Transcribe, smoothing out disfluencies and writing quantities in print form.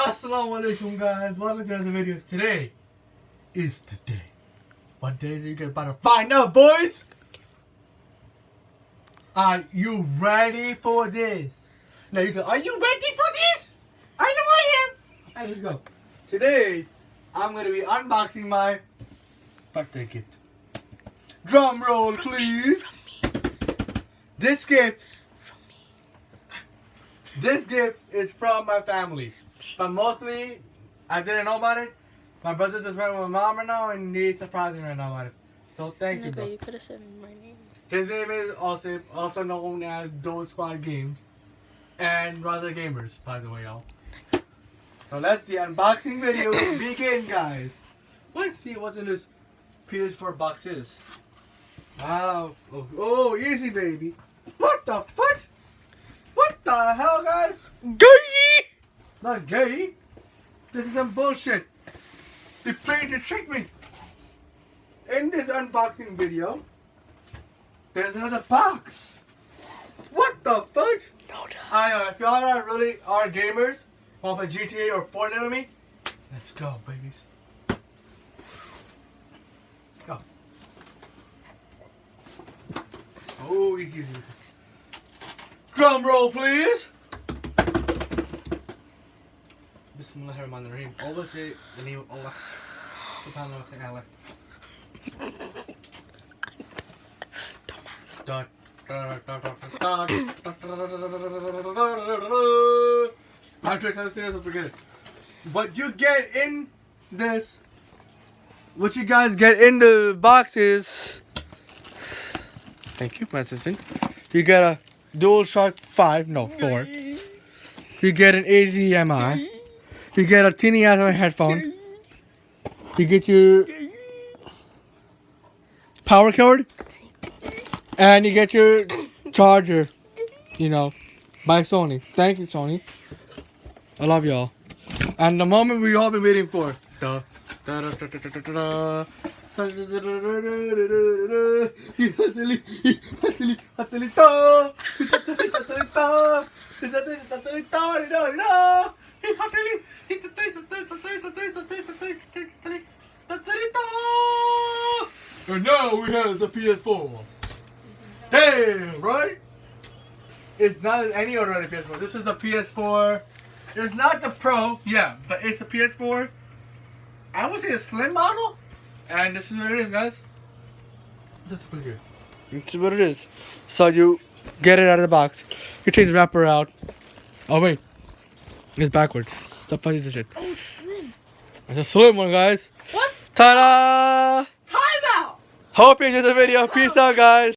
Assalamu alaikum guys, welcome to another video. Today is the day. What day is it? You're about to find out, boys. Are you ready for this? Now you go, are you ready for this? I know I am. Alright, let's go. Today, I'm going to be unboxing my birthday gift. Drum roll, please. This gift is from my family. But mostly, I didn't know about it. My brother just went with my mom right now and he's surprising right now about it. So thank you, bro. You could have said my name. His name is also known as Dole Squad Games and Brother Gamers, by the way, y'all. So let the unboxing video begin, guys. Let's see what's in this PS4 boxes. Wow. Oh, easy, baby. What the fuck? What the hell, guys? Gay! Not gay. This is some bullshit. They played to trick me. In this unboxing video, there's another box. What the fuck? No, I know, if y'all are really are gamers, want to play GTA or Fortnite with me, let's go, babies. Go. Oh, easy. Drum roll, please. Bismillahirrahmanirrahim. Always say the name of Allah. Subhanallah wa ta'ala. Dot. I'm trying to say this, forget it. What you get in this, what you guys get in the box is, thank you, my assistant. You get a DualShock 4. You get an HDMI. You get a teeny ass headphone. You get your power cord. And you get your charger, you know, by Sony. Thank you, Sony. I love y'all. And the moment we all been waiting for. And now we have the PS4. Damn, right? It's not any other PS4. This is the PS4. It's not the Pro, yeah, but it's the PS4. I would say a slim model. And this is what it is, guys. This is here. This is what it is. So you get it out of the box. You take the wrapper out. Oh wait, it's backwards. Stop fucking this shit. Oh, it's slim. It's a slim one, guys. What? Ta-da! Time out! Hope you enjoyed the video. Peace out, guys.